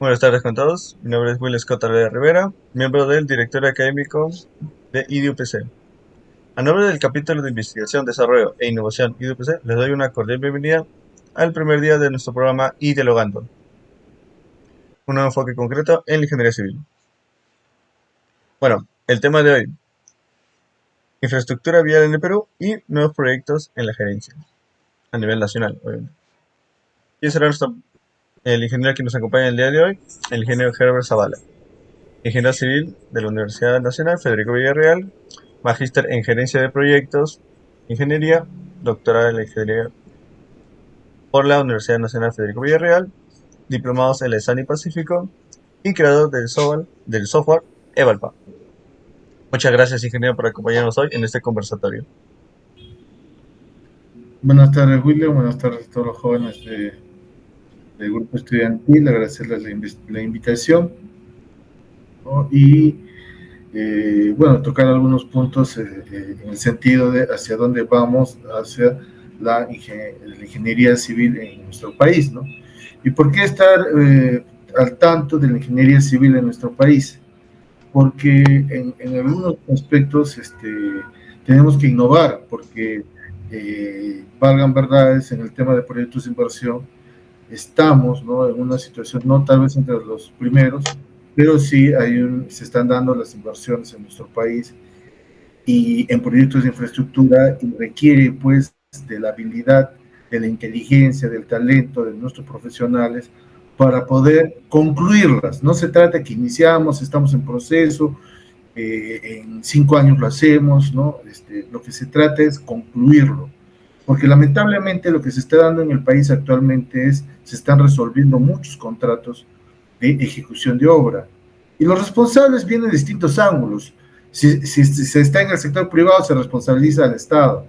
Buenas tardes con todos. Mi nombre es Will Scott Alveda Rivera, miembro del directorio académico de IDUPC. A nombre del capítulo de Investigación, Desarrollo e Innovación IDUPC, les doy una cordial bienvenida al primer día de nuestro programa iDialogando, un nuevo enfoque concreto en la ingeniería civil. Bueno, el tema de hoy: infraestructura vial en el Perú y nuevos proyectos en la gerencia, a nivel nacional, obviamente. ¿Quién será el ingeniero que nos acompaña el día de hoy? El ingeniero Herbert Zavala, ingeniero civil de la Universidad Nacional Federico Villarreal, magíster en gerencia de proyectos, ingeniería, doctorado en la ingeniería por la Universidad Nacional Federico Villarreal, diplomados en la ESANI Pacífico y creador del software Evalpa. Muchas gracias, ingeniero, por acompañarnos hoy en este conversatorio. Buenas tardes, William. Buenas tardes a todos los jóvenes del grupo estudiantil. Agradecerles la invitación, ¿no? Y bueno, tocar algunos puntos en el sentido de hacia dónde vamos, hacia la ingeniería civil en nuestro país, ¿no? ¿Y por qué estar al tanto de la ingeniería civil en nuestro país? Porque en algunos aspectos tenemos que innovar, porque valgan verdades, en el tema de proyectos de inversión estamos, ¿no?, en una situación, no tal vez entre los primeros, pero sí se están dando las inversiones en nuestro país y en proyectos de infraestructura, y requiere pues de la habilidad, de la inteligencia, del talento de nuestros profesionales para poder concluirlas. No se trata que iniciamos, estamos en proceso, en 5 años lo hacemos, ¿no? Lo que se trata es concluirlo, porque lamentablemente lo que se está dando en el país actualmente se están resolviendo muchos contratos de ejecución de obra, y los responsables vienen de distintos ángulos. Si se está en el sector privado, se responsabiliza al Estado.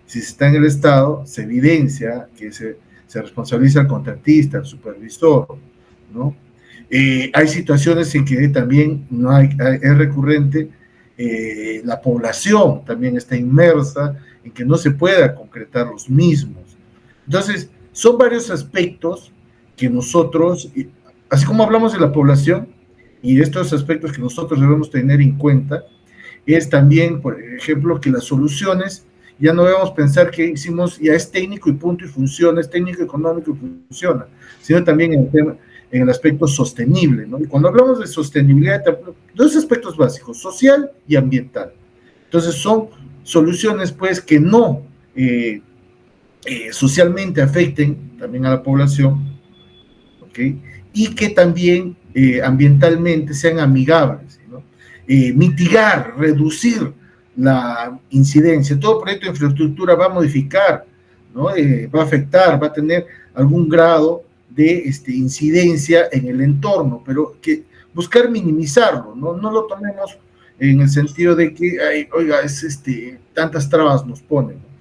Si se está en el Estado, se evidencia que se responsabiliza al contratista, al supervisor, ¿no? Hay situaciones en que también es recurrente, la población también está inmersa en que no se pueda concretar los mismos. Entonces, son varios aspectos que nosotros, así como hablamos de la población, y estos aspectos que nosotros debemos tener en cuenta, es también, por ejemplo, que las soluciones ya no debemos pensar que hicimos, ya es técnico y punto y funciona, es técnico, económico y funciona, sino también en el aspecto sostenible, ¿no? Y cuando hablamos de sostenibilidad, dos aspectos básicos: social y ambiental. Entonces son soluciones pues que no socialmente afecten también a la población, ¿okay? Y que también ambientalmente sean amigables, ¿no? Mitigar, reducir la incidencia. Todo proyecto de infraestructura va a modificar, ¿no? Va a afectar, va a tener algún grado de incidencia en el entorno, pero que buscar minimizarlo, ¿no? No lo tomemos en el sentido de que, ay, oiga, tantas trabas nos ponen, ¿no?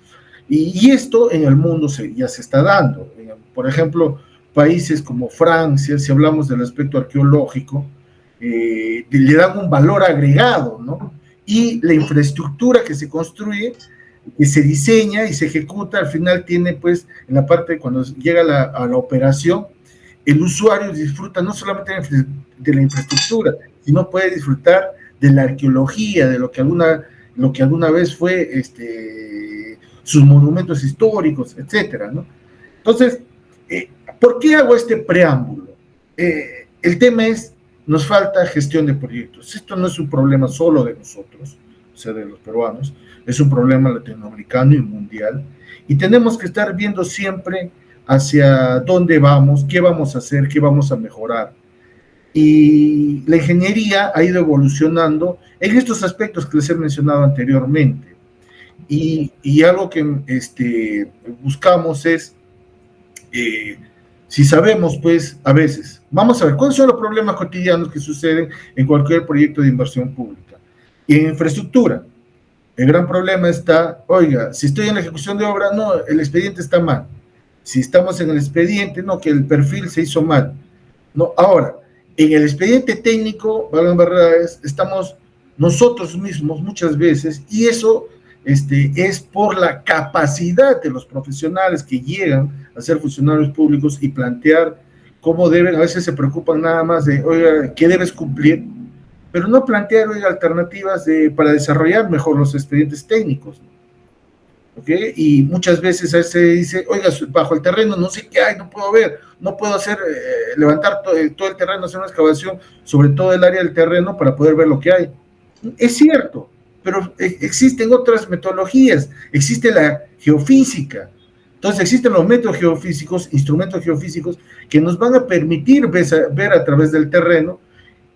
Y esto en el mundo ya se está dando. Por ejemplo, países como Francia, si hablamos del aspecto arqueológico, le dan un valor agregado, ¿no? Y la infraestructura que se construye, que se diseña y se ejecuta, al final tiene, pues, en la parte cuando llega a la operación, el usuario disfruta no solamente de la infraestructura, sino puede disfrutar de la arqueología, de lo que alguna vez fue sus monumentos históricos, etcétera, ¿no? Entonces, ¿por qué hago este preámbulo? El tema es, nos falta gestión de proyectos. Esto no es un problema solo de nosotros, o sea, de los peruanos, es un problema latinoamericano y mundial, y tenemos que estar viendo siempre hacia dónde vamos, qué vamos a hacer, qué vamos a mejorar. Y la ingeniería ha ido evolucionando en estos aspectos que les he mencionado anteriormente. Y algo que buscamos es, si sabemos, pues, a veces, vamos a ver, ¿cuáles son los problemas cotidianos que suceden en cualquier proyecto de inversión pública? Y en infraestructura, el gran problema está, oiga, si estoy en la ejecución de obra, no, el expediente está mal. Si estamos en el expediente, no, que el perfil se hizo mal. No, ahora, en el expediente técnico, valgan verdades, estamos nosotros mismos muchas veces, y eso es por la capacidad de los profesionales que llegan a ser funcionarios públicos y plantear cómo deben, a veces se preocupan nada más de, oiga, ¿qué debes cumplir? Pero no plantear, oiga, alternativas para desarrollar mejor los expedientes técnicos. ¿Okay? Y muchas veces se dice, oiga, bajo el terreno no sé qué hay, no puedo ver, no puedo hacer, levantar todo el terreno, hacer una excavación sobre todo el área del terreno para poder ver lo que hay. Es cierto, pero existen otras metodologías, existe la geofísica. Entonces existen los métodos geofísicos, instrumentos geofísicos que nos van a permitir ver a través del terreno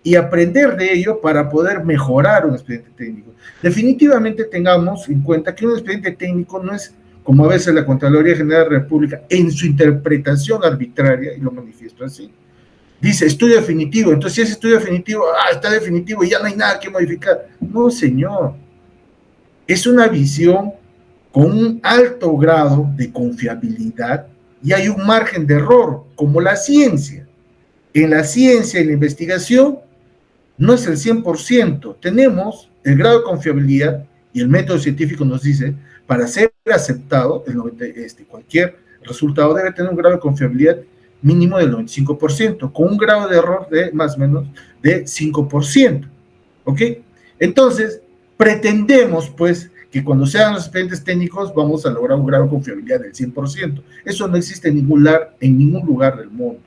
y aprender de ello para poder mejorar un expediente técnico. Definitivamente tengamos en cuenta que un expediente técnico no es, como a veces la Contraloría General de la República, en su interpretación arbitraria, y lo manifiesto así, dice estudio definitivo, entonces si es estudio definitivo, está definitivo y ya no hay nada que modificar. No, señor. Es una visión con un alto grado de confiabilidad y hay un margen de error, como la ciencia. En la ciencia y la investigación no es el 100%. Tenemos el grado de confiabilidad y el método científico nos dice, para ser aceptado, cualquier resultado debe tener un grado de confiabilidad mínimo del 95%, con un grado de error de más o menos de 5%. ¿Ok? Entonces, pretendemos, pues, que cuando sean los expedientes técnicos vamos a lograr un grado de confiabilidad del 100%. Eso no existe en ningún lugar del mundo.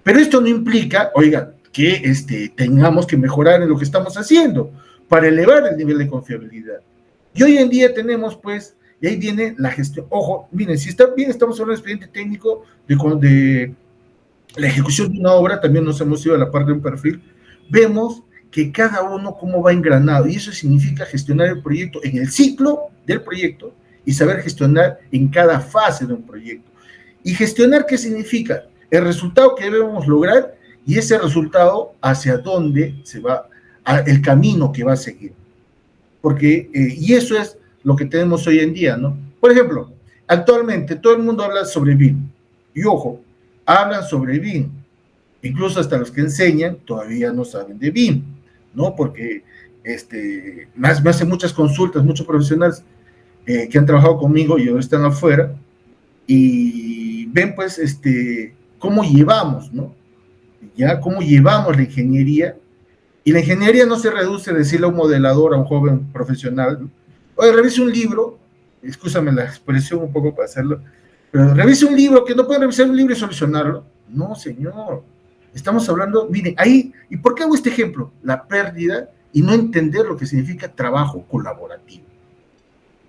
Pero esto no implica, oigan, que tengamos que mejorar en lo que estamos haciendo para elevar el nivel de confiabilidad. Y hoy en día tenemos, pues, y ahí viene la gestión. Ojo, miren, si está bien, estamos hablando de expediente técnico de la ejecución de una obra, también nos hemos ido a la parte de un perfil, vemos que cada uno cómo va engranado, y eso significa gestionar el proyecto en el ciclo del proyecto y saber gestionar en cada fase de un proyecto. ¿Y gestionar qué significa? El resultado que debemos lograr y ese resultado hacia dónde se va, el camino que va a seguir. Porque, y eso es lo que tenemos hoy en día, ¿no? Por ejemplo, actualmente todo el mundo habla sobre BIM. Y ojo, hablan sobre BIM. Incluso hasta los que enseñan todavía no saben de BIM, ¿no? Porque me hacen muchas consultas, muchos profesionales que han trabajado conmigo y ahora están afuera y ven, pues, cómo llevamos, ¿no? Ya, cómo llevamos la ingeniería. Y la ingeniería no se reduce a decirle a un modelador, a un joven profesional, ¿no? Oye, revise un libro, excúsame la expresión un poco para hacerlo, pero revise un libro, que no puede revisar un libro y solucionarlo. No, señor. Estamos hablando, miren, ahí, ¿y por qué hago este ejemplo? La pérdida y no entender lo que significa trabajo colaborativo.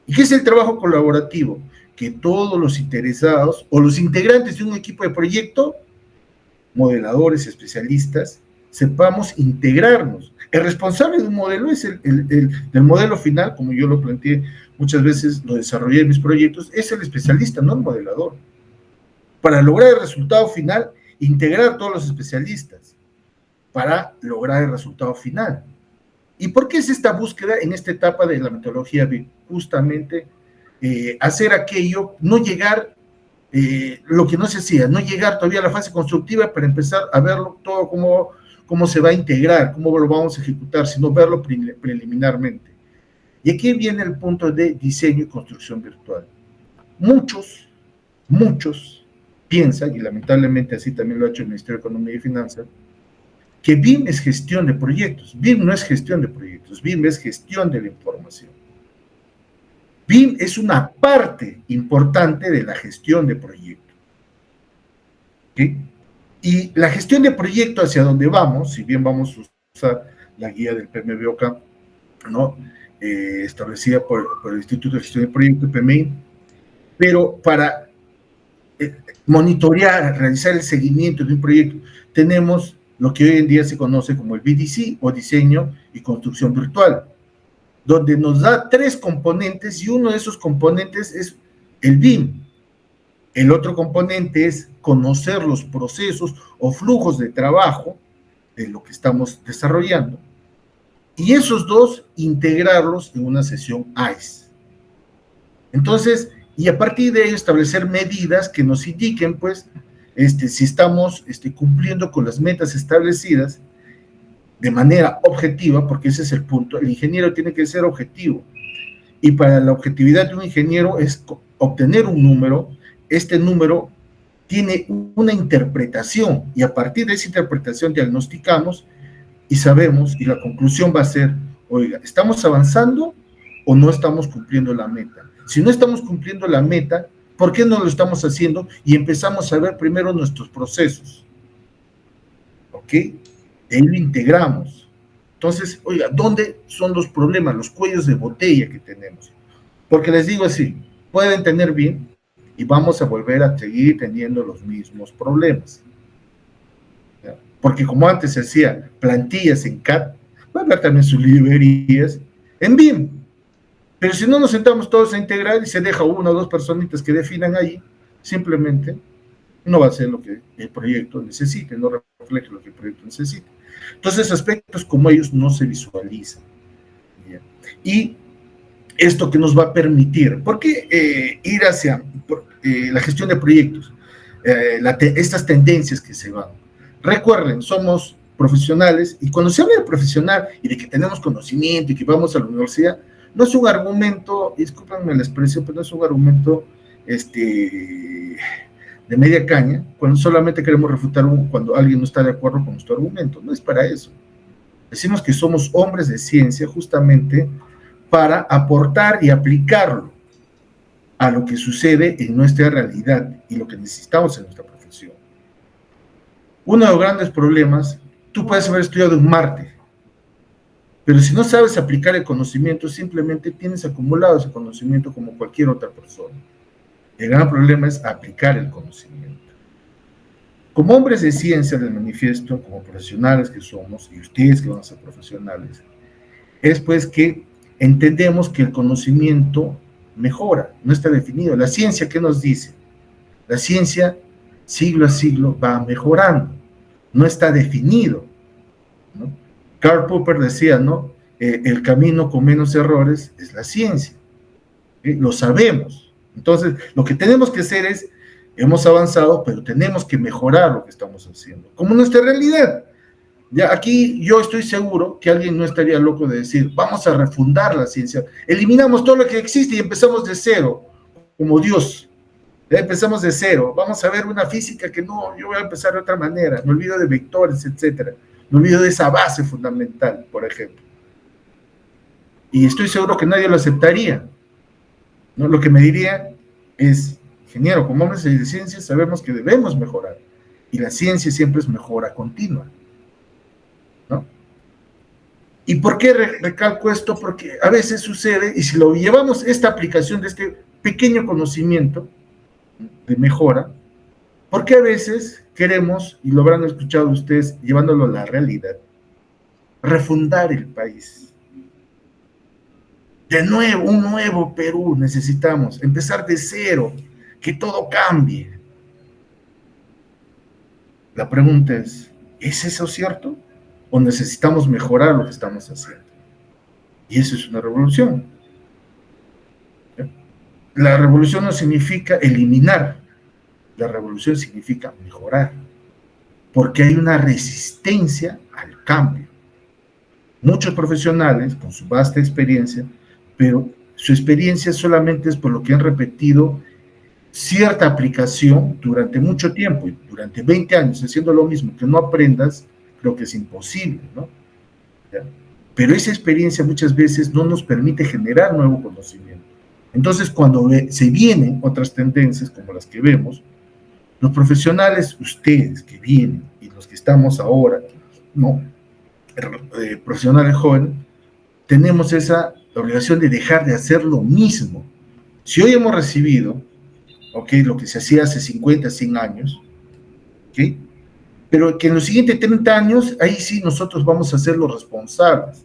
¿Y qué es el trabajo colaborativo? Que todos los interesados o los integrantes de un equipo de proyecto, modeladores, especialistas, sepamos integrarnos. El responsable de un modelo es del modelo final, como yo lo planteé muchas veces, lo desarrollé en mis proyectos, es el especialista, no el modelador. Para lograr el resultado final, integrar todos los especialistas para lograr el resultado final. ¿Y por qué es esta búsqueda en esta etapa de la metodología BIM? Justamente hacer aquello, no llegar, lo que no se hacía, no llegar todavía a la fase constructiva para empezar a verlo todo cómo se va a integrar, cómo lo vamos a ejecutar, sino verlo preliminarmente. Y aquí viene el punto de diseño y construcción virtual. Muchos piensan, y lamentablemente así también lo ha hecho el Ministerio de Economía y Finanzas, que BIM es gestión de proyectos. BIM no es gestión de proyectos, BIM es gestión de la información. BIM es una parte importante de la gestión de proyectos. ¿Sí? Y la gestión de proyecto hacia donde vamos, si bien vamos a usar la guía del PMBOK, ¿no? Establecida por el Instituto de Gestión de Proyectos, PMI, pero para monitorear, realizar el seguimiento de un proyecto, tenemos lo que hoy en día se conoce como el BDC, o Diseño y Construcción Virtual, donde nos da 3 componentes y uno de esos componentes es el BIM. El otro componente es conocer los procesos o flujos de trabajo de lo que estamos desarrollando. Y esos dos, integrarlos en una sesión AIS. Entonces, y a partir de ello establecer medidas que nos indiquen, pues, si estamos cumpliendo con las metas establecidas de manera objetiva, porque ese es el punto. El ingeniero tiene que ser objetivo. Y para la objetividad de un ingeniero es obtener un número. Este número tiene una interpretación y a partir de esa interpretación diagnosticamos y sabemos, y la conclusión va a ser, oiga, ¿estamos avanzando o no estamos cumpliendo la meta? Si no estamos cumpliendo la meta, ¿por qué no lo estamos haciendo? Y empezamos a ver primero nuestros procesos, ¿ok? De ahí lo integramos. Entonces, oiga, ¿dónde son los problemas, los cuellos de botella que tenemos? Porque les digo así, pueden tener bien y vamos a volver a seguir teniendo los mismos problemas. Porque como antes se hacía plantillas en CAD, va a haber también sus librerías en BIM. Pero si no nos sentamos todos a integrar y se deja una o dos personitas que definan ahí, simplemente no va a ser lo que el proyecto necesite, no refleja lo que el proyecto necesita. Entonces, aspectos como ellos no se visualizan. ¿Ya? Y esto que nos va a permitir, ¿por qué ir hacia la gestión de proyectos? Estas tendencias que se van. Recuerden, somos profesionales y cuando se habla de profesional y de que tenemos conocimiento y que vamos a la universidad, no es un argumento, discúlpenme la expresión, pero no es un argumento de media caña, cuando solamente queremos refutar cuando alguien no está de acuerdo con nuestro argumento. No es para eso. Decimos que somos hombres de ciencia justamente para aportar y aplicarlo a lo que sucede en nuestra realidad y lo que necesitamos en nuestra profesión. Uno de los grandes problemas, tú puedes haber estudiado en Marte, pero si no sabes aplicar el conocimiento, simplemente tienes acumulado ese conocimiento como cualquier otra persona. El gran problema es aplicar el conocimiento. Como hombres de ciencia les manifiesto, como profesionales que somos, y ustedes que van a ser profesionales, es pues que entendemos que el conocimiento mejora, no está definido. La ciencia, ¿qué nos dice? La ciencia, siglo a siglo, va mejorando, no está definido, ¿no? Karl Popper decía, ¿no? El camino con menos errores es la ciencia. Lo sabemos. Entonces, lo que tenemos que hacer es, hemos avanzado, pero tenemos que mejorar lo que estamos haciendo, como nuestra realidad. Ya aquí yo estoy seguro que alguien no estaría loco de decir, vamos a refundar la ciencia, eliminamos todo lo que existe y empezamos de cero, como Dios. Ya empezamos de cero, vamos a ver una física que no, yo voy a empezar de otra manera, me olvido de vectores, etcétera, me olvido de esa base fundamental, por ejemplo. Y estoy seguro que nadie lo aceptaría, ¿no? Lo que me diría es, ingeniero, como hombres de ciencia sabemos que debemos mejorar, y la ciencia siempre es mejora continua, ¿no? ¿Y por qué recalco esto? Porque a veces sucede, y si lo llevamos esta aplicación de este pequeño conocimiento de mejora, porque a veces queremos, y lo habrán escuchado ustedes, llevándolo a la realidad, refundar el país. De nuevo, un nuevo Perú necesitamos, empezar de cero, que todo cambie. La pregunta es eso cierto? ¿O necesitamos mejorar lo que estamos haciendo? Y eso es una revolución. La revolución no significa eliminar, la revolución significa mejorar, porque hay una resistencia al cambio. Muchos profesionales, con su vasta experiencia, pero su experiencia solamente es por lo que han repetido cierta aplicación durante mucho tiempo, y durante 20 años haciendo lo mismo, que no aprendas, creo que es imposible, ¿no? ¿Ya? Pero esa experiencia muchas veces no nos permite generar nuevo conocimiento. Entonces, cuando se vienen otras tendencias como las que vemos, los profesionales, ustedes que vienen y los que estamos ahora, ¿no? Profesionales jóvenes, tenemos esa obligación de dejar de hacer lo mismo. Si hoy hemos recibido, lo que se hacía hace 50, 100 años, pero que en los siguientes 30 años, ahí sí nosotros vamos a ser los responsables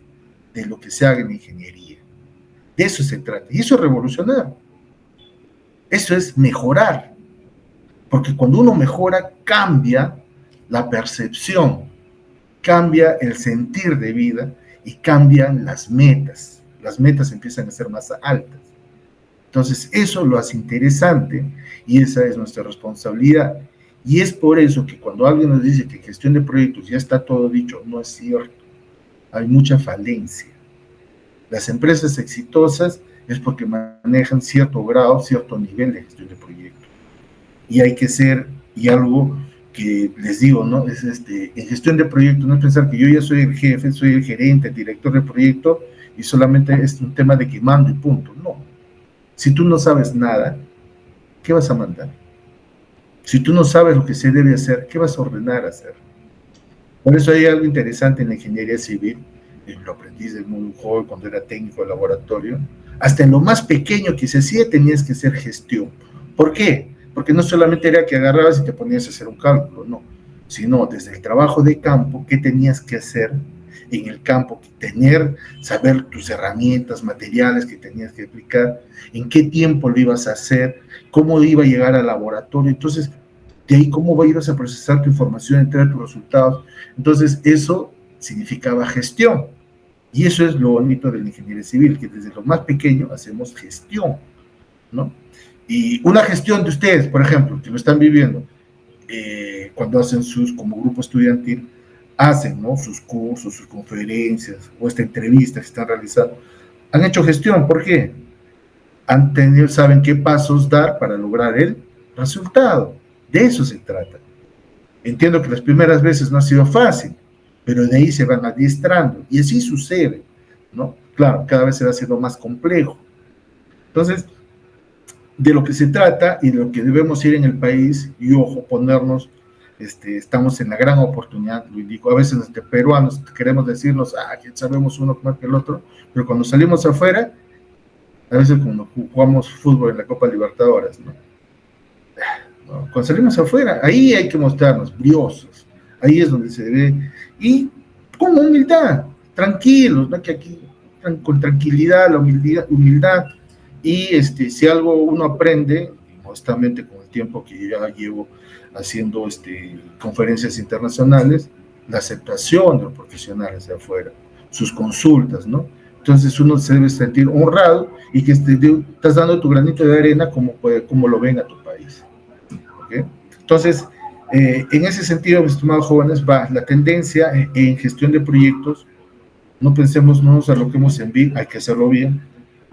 de lo que se haga en ingeniería. De eso se trata, y eso es revolucionar. Eso es mejorar, porque cuando uno mejora, cambia la percepción, cambia el sentir de vida y cambian las metas. Las metas empiezan a ser más altas. Entonces, eso lo hace interesante y esa es nuestra responsabilidad. Y es por eso que cuando alguien nos dice que en gestión de proyectos ya está todo dicho, no es cierto. Hay mucha falencia. Las empresas exitosas es porque manejan cierto grado, cierto nivel de gestión de proyectos. Y hay que ser Y algo que les digo, ¿no? Es en gestión de proyectos, no es pensar que yo ya soy el jefe, soy el gerente, el director de proyecto y solamente es un tema de que mando y punto. No. Si tú no sabes nada, ¿qué vas a mandar? Si tú no sabes lo que se debe hacer, ¿qué vas a ordenar hacer? Por eso hay algo interesante en la ingeniería civil, lo aprendí desde muy joven cuando era técnico de laboratorio, hasta en lo más pequeño que se hacía tenías que hacer gestión. ¿Por qué? Porque no solamente era que agarrabas y te ponías a hacer un cálculo, no, sino desde el trabajo de campo, qué tenías que hacer en el campo, tener, saber tus herramientas, materiales que tenías que aplicar, en qué tiempo lo ibas a hacer, cómo iba a llegar al laboratorio. Entonces, de ahí cómo ibas a procesar tu información, entregar tus resultados. Entonces, eso significaba gestión. Y eso es lo bonito de la ingeniería civil, que desde lo más pequeño hacemos gestión, ¿no? Y una gestión de ustedes, por ejemplo, que lo están viviendo, cuando hacen sus, como grupo estudiantil, hacen, ¿no? Sus cursos, sus conferencias, o esta entrevista que están realizando, han hecho gestión. ¿Por qué? Han tenido, saben qué pasos dar para lograr el resultado. De eso se trata. Entiendo que las primeras veces no ha sido fácil, pero de ahí se van adiestrando y así sucede, ¿no? Claro, cada vez se va haciendo más complejo. Entonces, de lo que se trata y de lo que debemos ir en el país, y ojo, ponernos, estamos en la gran oportunidad, lo indico, a veces entre peruanos queremos decirnos, que sabemos uno más que el otro, pero cuando salimos afuera, a veces cuando jugamos fútbol en la Copa Libertadores, ¿no? Cuando salimos afuera, ahí hay que mostrarnos briosos, ahí es donde se debe, y con humildad, tranquilos, ¿no? Que aquí con tranquilidad, la humildad, y si algo uno aprende, modestamente con el tiempo que ya llevo haciendo conferencias internacionales, la aceptación de los profesionales de afuera, sus consultas, ¿no? Entonces uno se debe sentir honrado y que estás dando tu granito de arena como lo ven a tu país. ¿Okay? Entonces, en ese sentido, mis estimados jóvenes, va la tendencia en gestión de proyectos. No pensemos no a lo que hemos en BIM, hay que hacerlo bien,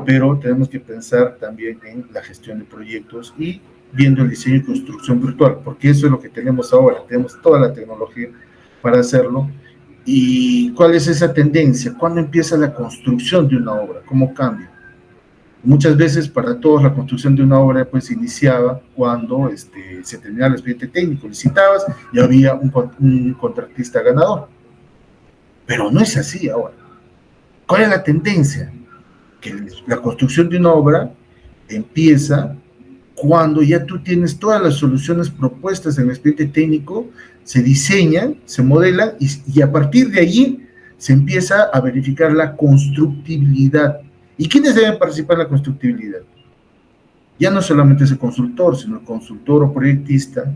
pero tenemos que pensar también en la gestión de proyectos y viendo el diseño y construcción virtual, porque eso es lo que tenemos ahora, tenemos toda la tecnología para hacerlo. ¿Y cuál es esa tendencia? ¿Cuándo empieza la construcción de una obra? ¿Cómo cambia? Muchas veces para todos la construcción de una obra pues iniciaba cuando se terminaba el expediente técnico, licitabas y había un contratista ganador. Pero no es así ahora. ¿Cuál es la tendencia? Que la construcción de una obra empieza cuando ya tú tienes todas las soluciones propuestas en el expediente técnico, se diseñan, se modelan y a partir de allí se empieza a verificar la constructibilidad. ¿Y quiénes deben participar en la constructibilidad? Ya no solamente es el consultor, sino el consultor o proyectista,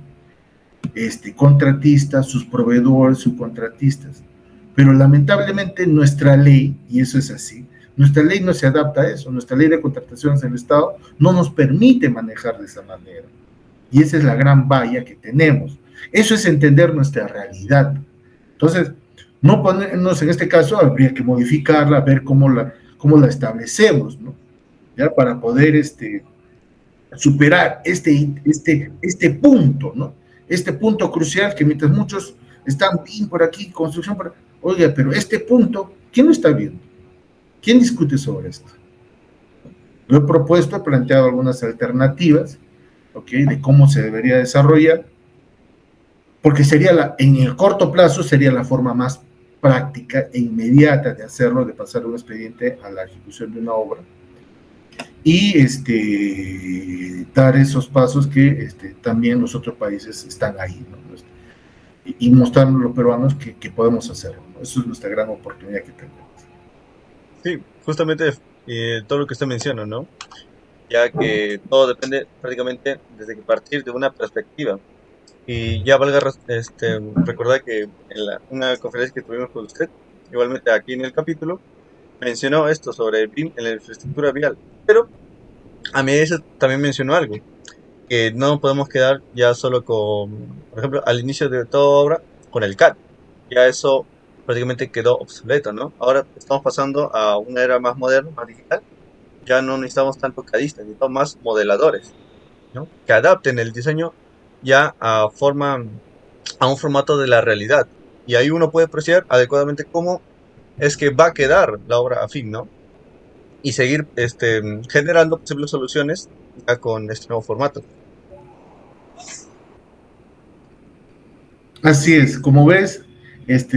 contratista, sus proveedores, subcontratistas. Pero lamentablemente nuestra ley, y eso es así, nuestra ley no se adapta a eso, nuestra ley de contrataciones del Estado no nos permite manejar de esa manera. Y esa es la gran valla que tenemos. Eso es entender nuestra realidad. Entonces, no ponernos en este caso, habría que modificarla, ver cómo la establecemos, ¿no? ¿Ya? Para poder superar este punto, ¿no? Este punto crucial que mientras muchos están bien por aquí, construcción por... Oiga, pero este punto, ¿quién lo está viendo? ¿Quién discute sobre esto? Lo he propuesto, he planteado algunas alternativas, ¿ok? De cómo se debería desarrollar, porque en el corto plazo sería la forma más práctica e inmediata de hacerlo, de pasar un expediente a la ejecución de una obra, y dar esos pasos que también los otros países están ahí, ¿no? Y mostrarnos a los peruanos que podemos hacerlo, ¿no? Eso es nuestra gran oportunidad que tenemos. Sí, justamente todo lo que usted menciona, ¿no? Ya que todo depende prácticamente desde que partir de una perspectiva. Y ya valga recordar que en una conferencia que tuvimos con usted, igualmente aquí en el capítulo, mencionó esto sobre el BIM en la infraestructura vial. Pero a mí eso también mencionó algo, que no podemos quedar ya solo con, por ejemplo, al inicio de toda obra, con el CAD. Ya eso prácticamente quedó obsoleto, ¿no? Ahora estamos pasando a una era más moderna, más digital. Ya no necesitamos tanto CADistas, necesitamos más modeladores, ¿no? Que adapten el diseño ya a un formato de la realidad. Y ahí uno puede apreciar adecuadamente cómo es que va a quedar la obra a fin, ¿no? Y seguir generando posibles soluciones ya con este nuevo formato. Así es, como ves,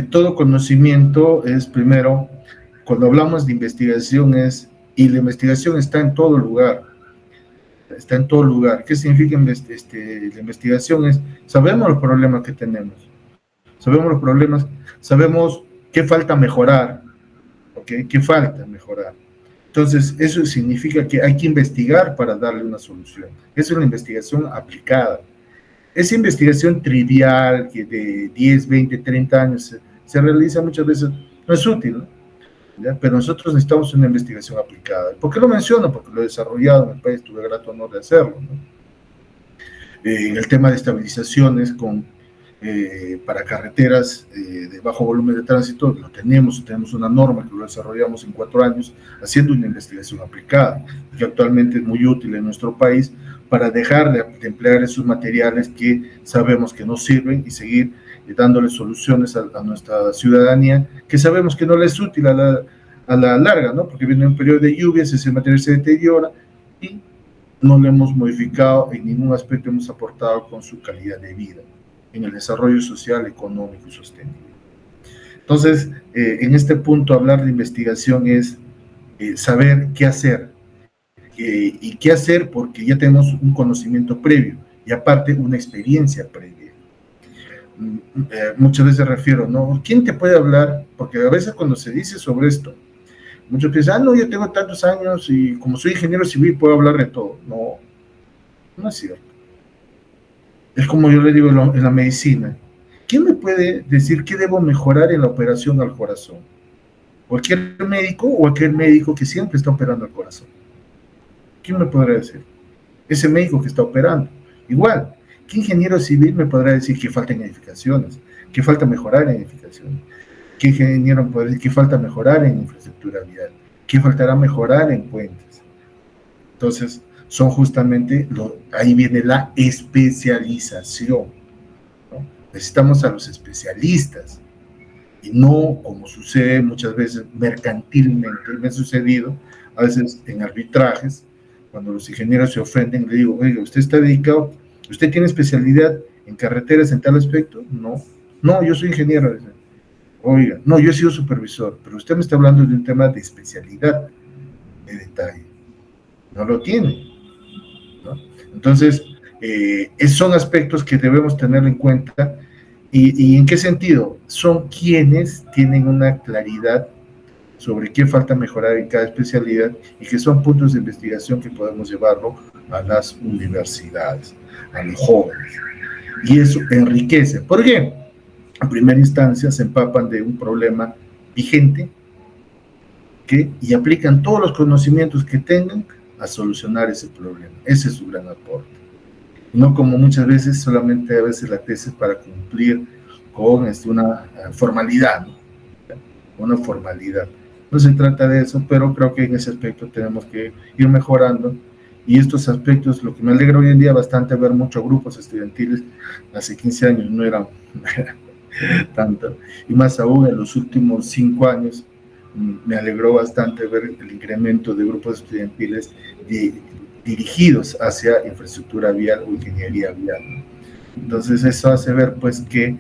todo conocimiento es primero, cuando hablamos de investigación y la investigación está en todo lugar. ¿Qué significa la investigación? Sabemos los problemas que tenemos, sabemos los problemas, sabemos qué falta mejorar, ¿ok? ¿Qué falta mejorar? Entonces, eso significa que hay que investigar para darle una solución. Eso es la investigación aplicada. Esa investigación trivial que de 10, 20, 30 años se realiza muchas veces no es útil, ¿no? ¿Ya? Pero nosotros necesitamos una investigación aplicada. ¿Por qué lo menciono? Porque lo he desarrollado en el país, tuve el grato honor de hacerlo, ¿no? En el tema de estabilizaciones para carreteras de bajo volumen de tránsito, tenemos una norma que lo desarrollamos en 4 años, haciendo una investigación aplicada, que actualmente es muy útil en nuestro país para dejar de emplear esos materiales que sabemos que no sirven y seguir dándole soluciones a nuestra ciudadanía, que sabemos que no les es útil a la larga, ¿no? Porque viene un periodo de lluvias, ese material se deteriora y no lo hemos modificado, en ningún aspecto hemos aportado con su calidad de vida en el desarrollo social, económico y sostenible. Entonces, en este punto, hablar de investigación es saber qué hacer, y qué hacer porque ya tenemos un conocimiento previo y aparte una experiencia previa. Muchas veces refiero, ¿no? ¿Quién te puede hablar? Porque a veces cuando se dice sobre esto, muchos piensan, no, yo tengo tantos años y como soy ingeniero civil puedo hablar de todo. No, no es cierto. Es como yo le digo en la medicina. ¿Quién me puede decir qué debo mejorar en la operación al corazón? ¿Cualquier médico o aquel médico que siempre está operando al corazón? ¿Quién me podrá decir? Ese médico que está operando. Igual, ¿qué ingeniero civil me podrá decir que faltan edificaciones? ¿Que falta mejorar en edificaciones? ¿Qué ingeniero me podrá decir que falta mejorar en infraestructura vial? ¿Qué faltará mejorar en puentes? Entonces, son justamente, ahí viene la especialización, ¿no? Necesitamos a los especialistas y no como sucede muchas veces mercantilmente. Me ha sucedido a veces en arbitrajes, cuando los ingenieros se ofenden, le digo, oiga, ¿usted está dedicado, usted tiene especialidad en carreteras en tal aspecto? No, no, yo soy ingeniero. Oiga, no, yo he sido supervisor, pero usted me está hablando de un tema de especialidad, de detalle. No lo tiene, ¿no? Entonces, son aspectos que debemos tener en cuenta. ¿Y en qué sentido? Son quienes tienen una claridad sobre qué falta mejorar en cada especialidad y que son puntos de investigación que podemos llevarlo a las universidades, a los jóvenes. Y eso enriquece. ¿Por qué? En primera instancia se empapan de un problema vigente y aplican todos los conocimientos que tengan a solucionar ese problema. Ese es su gran aporte. No como muchas veces, solamente a veces la tesis para cumplir con una formalidad, ¿no? Una formalidad. No se trata de eso, pero creo que en ese aspecto tenemos que ir mejorando. Y estos aspectos, lo que me alegra hoy en día bastante ver muchos grupos estudiantiles, hace 15 años no eran tanto, y más aún en los últimos 5 años, me alegró bastante ver el incremento de grupos estudiantiles dirigidos hacia infraestructura vial o ingeniería vial. Entonces eso hace ver pues que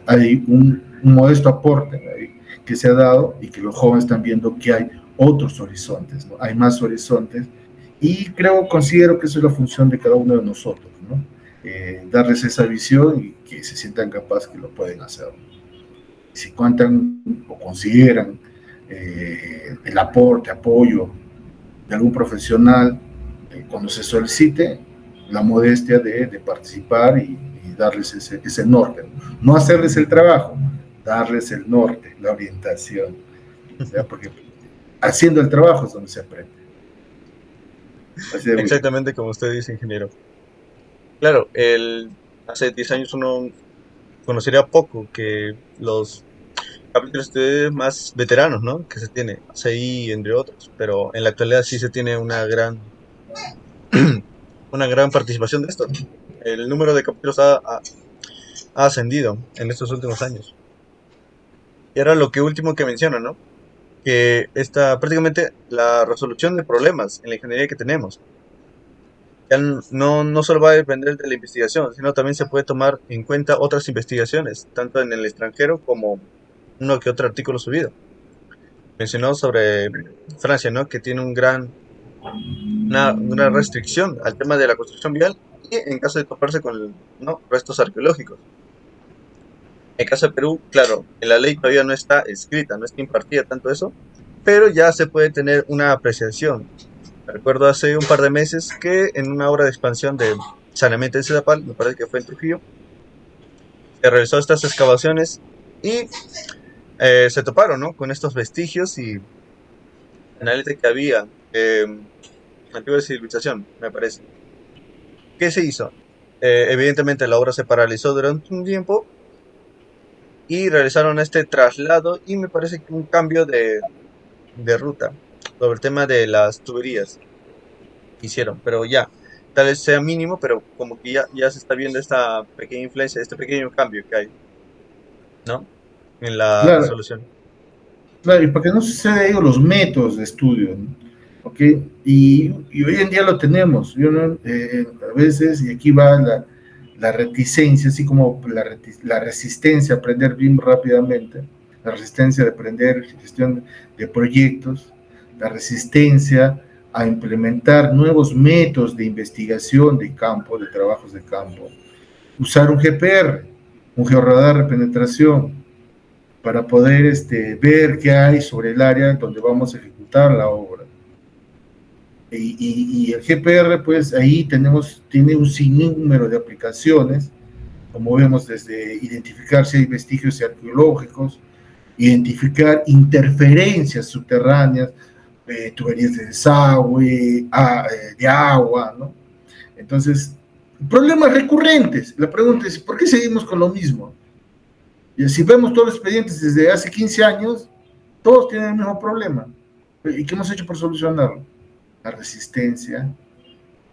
hay un modesto aporte que se ha dado y que los jóvenes están viendo que hay otros horizontes, ¿no? Hay más horizontes y considero que eso es la función de cada uno de nosotros, ¿no? Darles esa visión y que se sientan capaces que lo pueden hacer. Si cuentan o consideran el aporte, apoyo de algún profesional, cuando se solicite, la modestia de participar y darles ese norte. No hacerles el trabajo, darles el norte, la orientación, ¿ya? Porque haciendo el trabajo es donde se aprende. Exactamente como usted dice, ingeniero. Claro, hace 10 años uno conocería poco que los capítulos de más veteranos, ¿no? Que se tiene, CI, entre otros, pero en la actualidad sí se tiene una gran participación de esto. el número de capítulos ha ascendido en estos últimos años. Y ahora lo que último que menciono, ¿no? Que esta prácticamente la resolución de problemas en la ingeniería que tenemos ya no solo va a depender de la investigación, sino también se puede tomar en cuenta otras investigaciones, tanto en el extranjero como uno que otro artículo subido. Mencionó sobre Francia, ¿no? Que tiene una restricción al tema de la construcción vial y en caso de toparse con, ¿no?, restos arqueológicos. En el caso de Perú, claro, en la ley todavía no está escrita, no está impartida tanto eso, pero ya se puede tener una apreciación. Recuerdo hace un par de meses que en una obra de expansión de saneamiento de Sedapal, me parece que fue en Trujillo, se realizó estas excavaciones y se toparon, ¿no?, con estos vestigios y análisis que había antigua civilización, me parece. ¿Qué se hizo? Evidentemente la obra se paralizó durante un tiempo y realizaron este traslado y me parece que un cambio de ruta sobre el tema de las tuberías hicieron, pero ya, tal vez sea mínimo, pero como que ya se está viendo esta pequeña influencia, este pequeño cambio que hay, ¿no? En la Claro, resolución. claro, y para que no suceda digo, los métodos de estudio, ¿no? ¿Ok? Y hoy en día lo tenemos. Yo no, a veces, y aquí va la reticencia, así como la resistencia a aprender bien rápidamente, la resistencia de aprender gestión de proyectos, la resistencia a implementar nuevos métodos de investigación de campo, de trabajos de campo, usar un GPR, un georradar de penetración, para poder ver qué hay sobre el área donde vamos a ejecutar la obra. Y el GPR, pues ahí tiene un sinnúmero de aplicaciones, como vemos, desde identificar si hay vestigios arqueológicos, identificar interferencias subterráneas, tuberías de desagüe, de agua, ¿no? Entonces, problemas recurrentes. La pregunta es, ¿por qué seguimos con lo mismo? Y si vemos todos los expedientes desde hace 15 años, todos tienen el mismo problema. ¿Y qué hemos hecho por solucionarlo? La resistencia,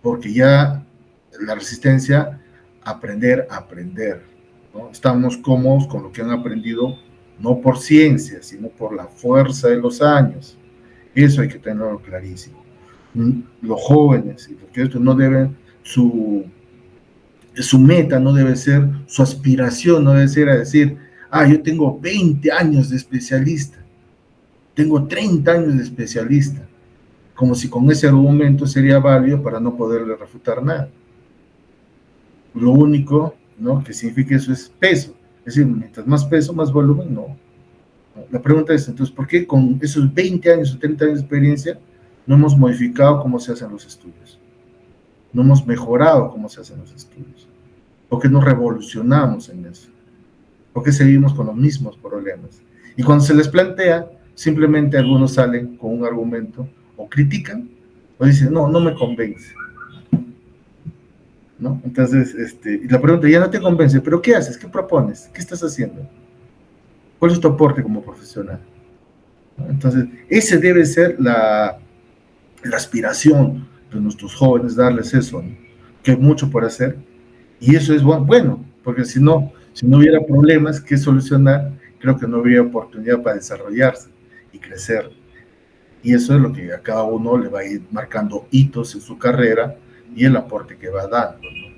porque ya la resistencia, a aprender, ¿no? Estamos cómodos con lo que han aprendido, no por ciencia, sino por la fuerza de los años. Eso hay que tenerlo clarísimo. Los jóvenes y los que no deben, su meta no debe ser, su aspiración no debe ser a decir, yo tengo 20 años de especialista, tengo 30 años de especialista, como si con ese argumento sería válido para no poderle refutar nada. Lo único, ¿no?, que significa eso es peso, es decir, mientras más peso, más volumen, no. La pregunta es, entonces, ¿por qué con esos 20 años o 30 años de experiencia no hemos modificado cómo se hacen los estudios? No hemos mejorado cómo se hacen los estudios. ¿Por qué no revolucionamos en eso? ¿Por qué seguimos con los mismos problemas? Y cuando se les plantea, simplemente algunos salen con un argumento, o critican, o dicen, no me convence, ¿no? Entonces, y la pregunta, ya no te convence, pero ¿qué haces? ¿Qué propones? ¿Qué estás haciendo? ¿Cuál es tu aporte como profesional? ¿No? Entonces, ese debe ser la aspiración de nuestros jóvenes, darles eso, ¿no? Que hay mucho por hacer, y eso es bueno, porque si no hubiera problemas que solucionar, creo que no habría oportunidad para desarrollarse y crecer. Y eso es lo que a cada uno le va a ir marcando hitos en su carrera y el aporte que va dando, ¿no?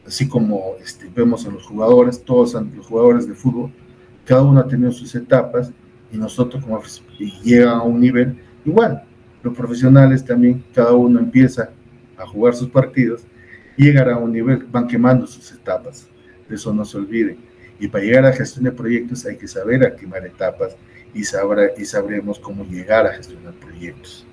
Así como vemos en los jugadores, todos los jugadores de fútbol, cada uno ha tenido sus etapas y nosotros como llegan a un nivel igual. Los profesionales también, cada uno empieza a jugar sus partidos y llegar a un nivel, van quemando sus etapas, de eso no se olviden. Y para llegar a gestión de proyectos hay que saber a quemar etapas y sabremos cómo llegar a gestionar proyectos.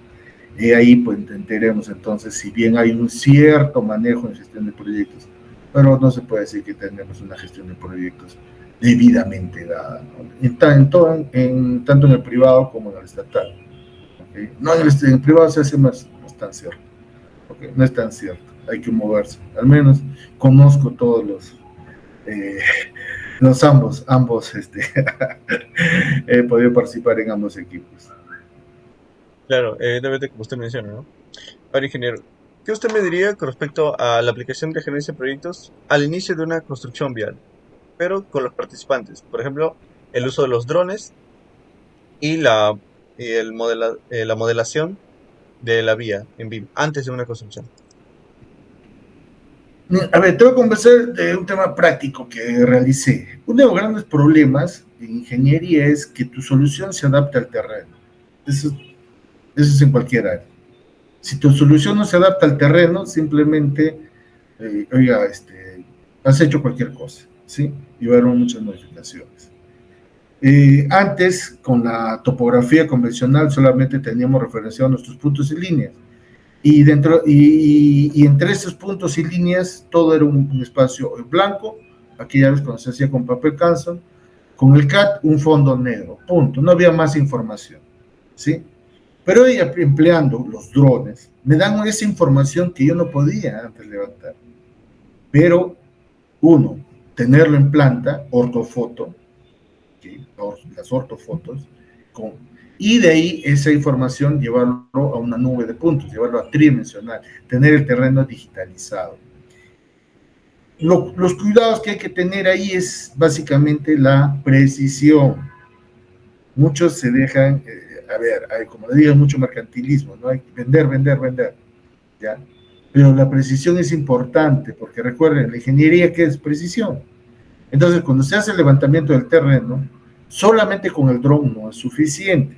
Y ahí pues entenderemos entonces si bien hay un cierto manejo en gestión de proyectos, pero no se puede decir que tenemos una gestión de proyectos debidamente dada, ¿no? Tanto en el privado como en el estatal. ¿Okay? No, en el privado se hace más, no es tan cierto. ¿Okay? No es tan cierto, hay que moverse. Al menos conozco todos eh, ambos he podido participar en ambos equipos. Claro, evidentemente como usted menciona, ¿no? Ahora, ingeniero, ¿Qué usted me diría con respecto a la aplicación de gerencia de proyectos al inicio de una construcción vial, pero con los participantes? Por ejemplo, el uso de los drones y la modelación de la vía en vivo, antes de una construcción. A ver, te voy a conversar de un tema práctico que realicé. Uno de los grandes problemas de ingeniería es que tu solución se adapte al terreno. Eso, eso es en cualquier área. Si tu solución no se adapta al terreno, simplemente, oiga, has hecho cualquier cosa, ¿sí? Y va a haber muchas modificaciones. Antes, con la topografía convencional, solamente teníamos referenciado nuestros puntos y líneas. Y entre estos puntos y líneas, todo era un espacio blanco. Aquí ya ves cuando se hacía con papel canson. Con el CAD, un fondo negro. Punto. No había más información. ¿Sí? Pero hoy, empleando los drones, me dan esa información que yo no podía antes levantar. Pero, uno, tenerlo en planta, ortofoto, ¿sí? Las ortofotos, con, y de ahí esa información llevarlo a una nube de puntos, llevarlo a tridimensional, tener el terreno digitalizado. Los cuidados que hay que tener ahí es básicamente la precisión. Muchos se dejan, a ver, hay, como le digo, mucho mercantilismo, ¿no? Hay que vender, vender, vender, ¿ya? Pero la precisión es importante, porque recuerden, la ingeniería, ¿qué es? Precisión. Entonces, cuando se hace el levantamiento del terreno, solamente con el dron no es suficiente,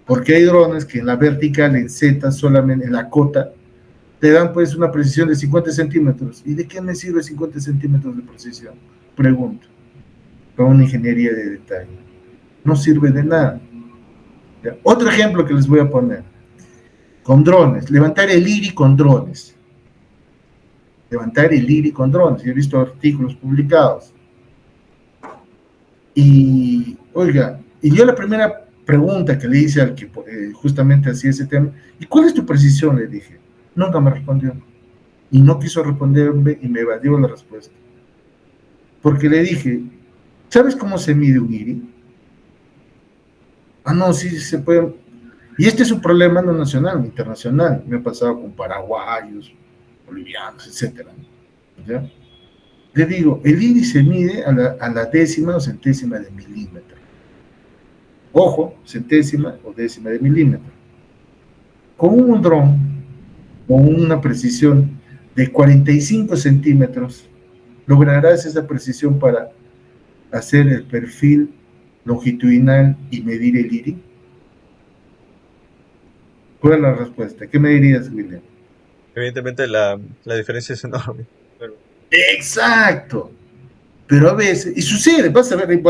porque hay drones que en la vertical, en Z, solamente en la cota, te dan pues una precisión de 50 centímetros. ¿Y de qué me sirve 50 centímetros de precisión? Pregunto, para una ingeniería de detalle. No sirve de nada. ¿Ya? Otro ejemplo que les voy a poner, con drones, levantar el IRI con drones. Levantar el IRI con drones. Yo he visto artículos publicados. Y, oiga, y yo la primera pregunta que le hice al que justamente hacía ese tema, ¿y cuál es tu precisión? Le dije. Nunca me respondió. Y no quiso responderme y me evadió la respuesta. Porque le dije, ¿sabes cómo se mide un IRI? Ah, no, sí, se puede. Y este es un problema no nacional, internacional. Me ha pasado con paraguayos, bolivianos, etcétera. ¿Ya? Le digo, el IRI se mide a la décima o centésima de milímetro. Ojo, centésima o décima de milímetro. Con un dron, con una precisión de 45 centímetros, lograrás esa precisión para hacer el perfil longitudinal y medir el IRI. ¿Cuál es la respuesta? ¿Qué me dirías, William? Evidentemente la diferencia es enorme. Pero, Exacto. Pero a veces, y sucede, vas a ver, hay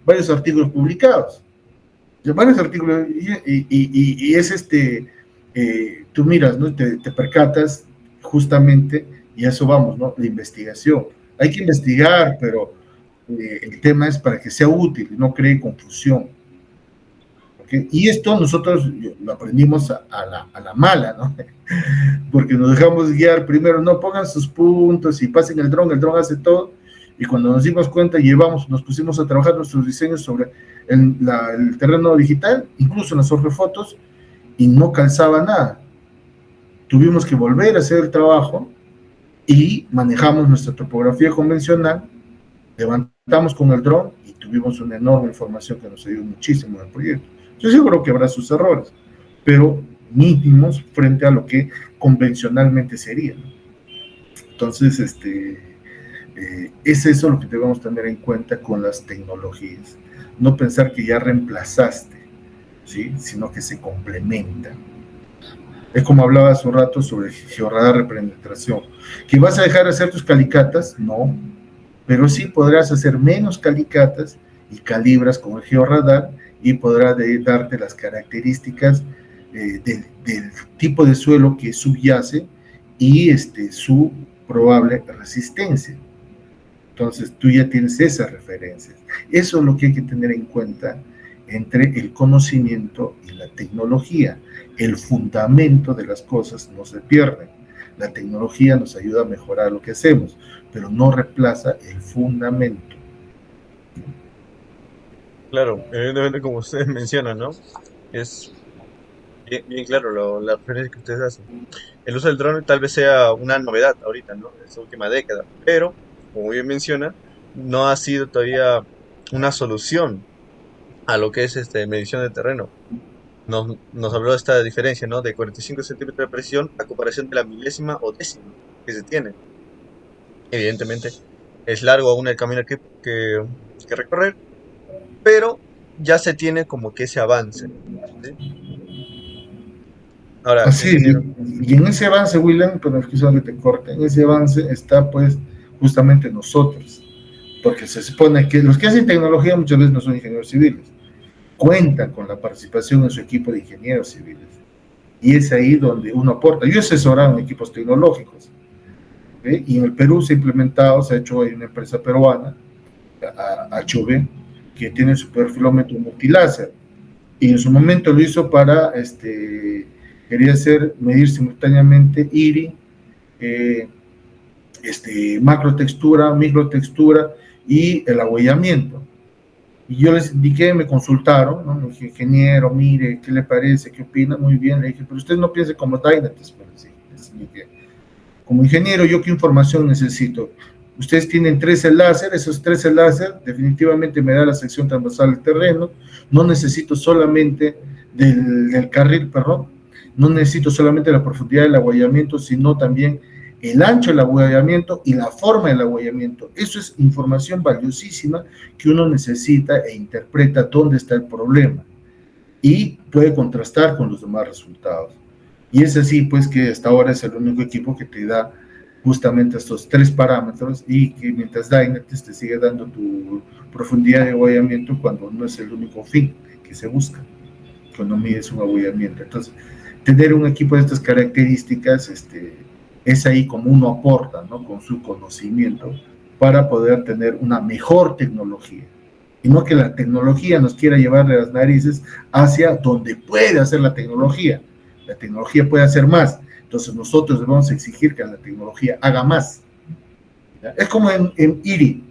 varios artículos publicados. Varios artículos, y es tú miras, ¿no? Te percatas justamente, y a eso vamos, ¿no? La investigación. Hay que investigar, pero el tema es para que sea útil, no cree confusión. ¿Okay? Y esto nosotros lo aprendimos a la mala, ¿no? Porque nos dejamos guiar primero, no pongan sus puntos y pasen el dron hace todo, y cuando nos dimos cuenta nos pusimos a trabajar nuestros diseños sobre el terreno digital, incluso en las ortofotos, y no calzaba nada. Tuvimos que volver a hacer el trabajo y manejamos nuestra topografía convencional, levantamos con el dron y tuvimos una enorme información que nos ayudó muchísimo en el proyecto. Yo seguro que habrá sus errores, pero mínimos frente a lo que convencionalmente sería. Entonces, es eso lo que debemos tener en cuenta con las tecnologías. No pensar que ya reemplazaste, ¿sí? Sino que se complementan. Es como hablaba hace un rato sobre el georradar de penetración. ¿Que vas a dejar de hacer tus calicatas? No, pero sí podrás hacer menos calicatas y calibras con el georradar y podrá darte las características del tipo de suelo que subyace y su probable resistencia. Entonces tú ya tienes esas referencias. Eso es lo que hay que tener en cuenta entre el conocimiento y la tecnología. El fundamento de las cosas no se pierde. La tecnología nos ayuda a mejorar lo que hacemos, pero no reemplaza el fundamento. claro, evidentemente como ustedes mencionan, ¿no? Es bien, bien claro la referencia que ustedes hacen. El uso del dron tal vez sea una novedad ahorita, ¿no? En esta última década, pero, como bien menciona, no ha sido todavía una solución a lo que es medición de terreno. Nos habló de esta diferencia, ¿no? De 45 centímetros de precisión a comparación de la milésima o décima que se tiene. Evidentemente, es largo aún el camino que recorrer, pero ya se tiene como que ese avance, ¿sí? Ahora, Así, ingeniero, y en ese avance, William, pero es que te corta, en ese avance está pues justamente nosotros, porque se supone que los que hacen tecnología muchas veces no son ingenieros civiles, cuentan con la participación en su equipo de ingenieros civiles, y es ahí donde uno aporta. Yo he asesorado en equipos tecnológicos, ¿ve? Y en el Perú se ha implementado, se ha hecho, hay una empresa peruana, HV, que tiene su perfilómetro multiláser, y en su momento lo hizo para, quería hacer, medir simultáneamente IRI, eh, macrotextura, microtextura y el agüellamiento. Y yo les indiqué, me consultaron, ¿no? Me dije, ingeniero, mire, ¿qué le parece? ¿Qué opina? Muy bien. Le dije, pero usted no piense como Dynates. Como ingeniero, ¿yo qué información necesito? Ustedes tienen 13 láser, esos 13 láser definitivamente me da la sección transversal del terreno, no necesito solamente del carril, perdón, no necesito solamente la profundidad del agüellamiento, sino también el ancho del agüellamiento y la forma del agüellamiento. Eso es información valiosísima que uno necesita e interpreta dónde está el problema y puede contrastar con los demás resultados. Y es así, pues, que hasta ahora es el único equipo que te da justamente estos tres parámetros y que mientras Dynates te sigue dando tu profundidad de agüellamiento cuando no es el único fin que se busca, cuando mides un agüellamiento. Entonces, tener un equipo de estas características es ahí como uno aporta, ¿no? Con su conocimiento para poder tener una mejor tecnología. Y no que la tecnología nos quiera llevar de las narices hacia donde puede hacer la tecnología. La tecnología puede hacer más. Entonces nosotros debemos exigir que la tecnología haga más. ¿Ya? Es como en IRI.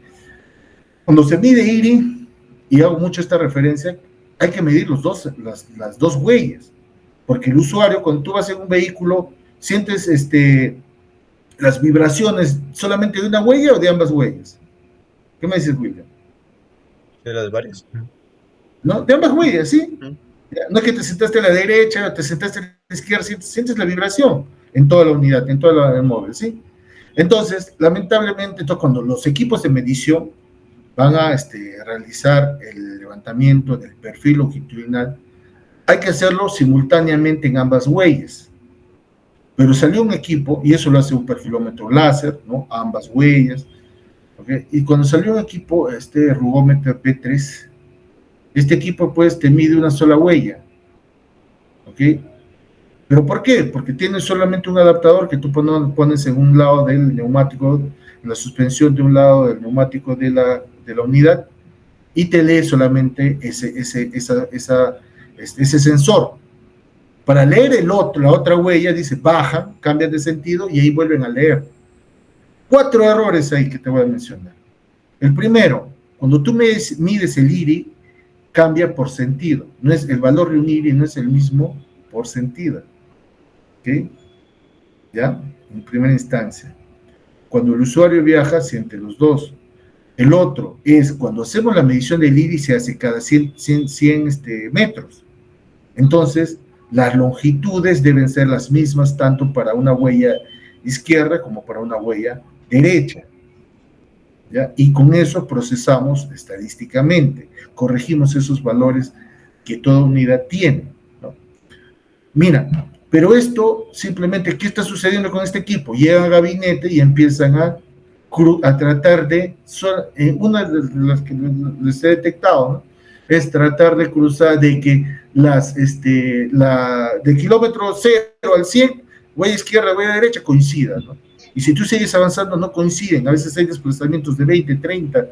Cuando se mide IRI, y hago mucho esta referencia, hay que medir las dos huellas. Porque el usuario, cuando tú vas en un vehículo, sientes las vibraciones solamente de una huella o de ambas huellas. ¿Qué me dices, William? de las varias. ¿No? De ambas huellas, ¿sí? Ujú. No es que te sentaste a la derecha o te sentaste a la izquierda, sientes la vibración en toda la unidad, en toda la móvil, ¿sí? Entonces, lamentablemente, cuando los equipos de medición van a realizar el levantamiento del perfil longitudinal, hay que hacerlo simultáneamente en ambas huellas. Pero salió un equipo, y eso lo hace un perfilómetro láser, ¿no? Ambas huellas, ¿okay? Y cuando salió un equipo, rugómetro P3, este equipo pues te mide una sola huella, ¿ok? ¿Pero por qué? Porque tiene solamente un adaptador que tú pones en un lado del neumático, en la suspensión de un lado del neumático de la unidad, y te lee solamente ese sensor. Para leer la otra huella, dice baja, cambia de sentido y ahí vuelven a leer. 4 errores ahí que te voy a mencionar. El primero, cuando tú mides el IRI, cambia por sentido. No es, el valor de un IRI no es el mismo por sentido. ¿Ok? ¿Ya? En primera instancia. Cuando el usuario viaja, siente los dos. El otro es cuando hacemos la medición del IRI, se hace cada 100 metros. Entonces, las longitudes deben ser las mismas tanto para una huella izquierda como para una huella derecha. ¿Ya? Y con eso procesamos estadísticamente, corregimos esos valores que toda unidad tiene, ¿no? Mira, pero esto simplemente, ¿qué está sucediendo con este equipo? Llega al gabinete y empiezan a tratar de, una de las que les he detectado, ¿no? Es tratar de cruzar, de que de kilómetro 0 al 100, huella izquierda, huella derecha, coincidan, ¿no? Y si tú sigues avanzando, no coinciden. A veces hay desplazamientos de 20, 30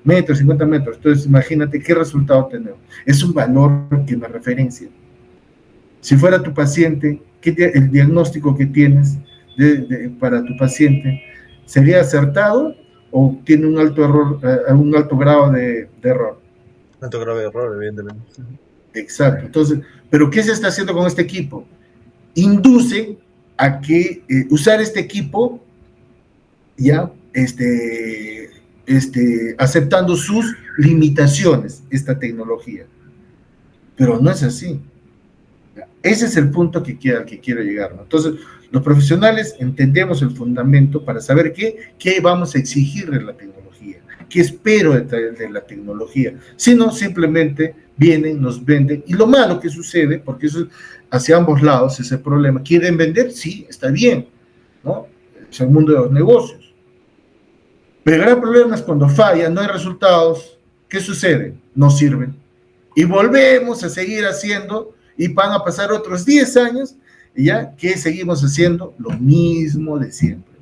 metros, 50 metros. Entonces, imagínate qué resultado tenemos. Es un valor que me referencia. Si fuera tu paciente, el diagnóstico que tienes para tu paciente, ¿sería acertado o tiene un alto error, un alto grado de error? Tanto grave error, evidentemente. Exacto. Entonces, ¿pero qué se está haciendo con este equipo? Induce a que usar este equipo ya aceptando sus limitaciones, esta tecnología. Pero no es así. Ese es el punto al que quiero llegar, ¿no? Entonces, los profesionales entendemos el fundamento para saber qué vamos a exigir de la tecnología, qué espero de la tecnología. Si no, simplemente vienen, nos venden. Y lo malo que sucede, porque eso es hacia ambos lados, ese problema, ¿quieren vender? Sí, está bien, ¿no? Es el mundo de los negocios. Pero el gran problema es cuando falla, no hay resultados, ¿qué sucede? No sirven. Y volvemos a seguir haciendo, y van a pasar otros 10 años, y ya que seguimos haciendo lo mismo de siempre.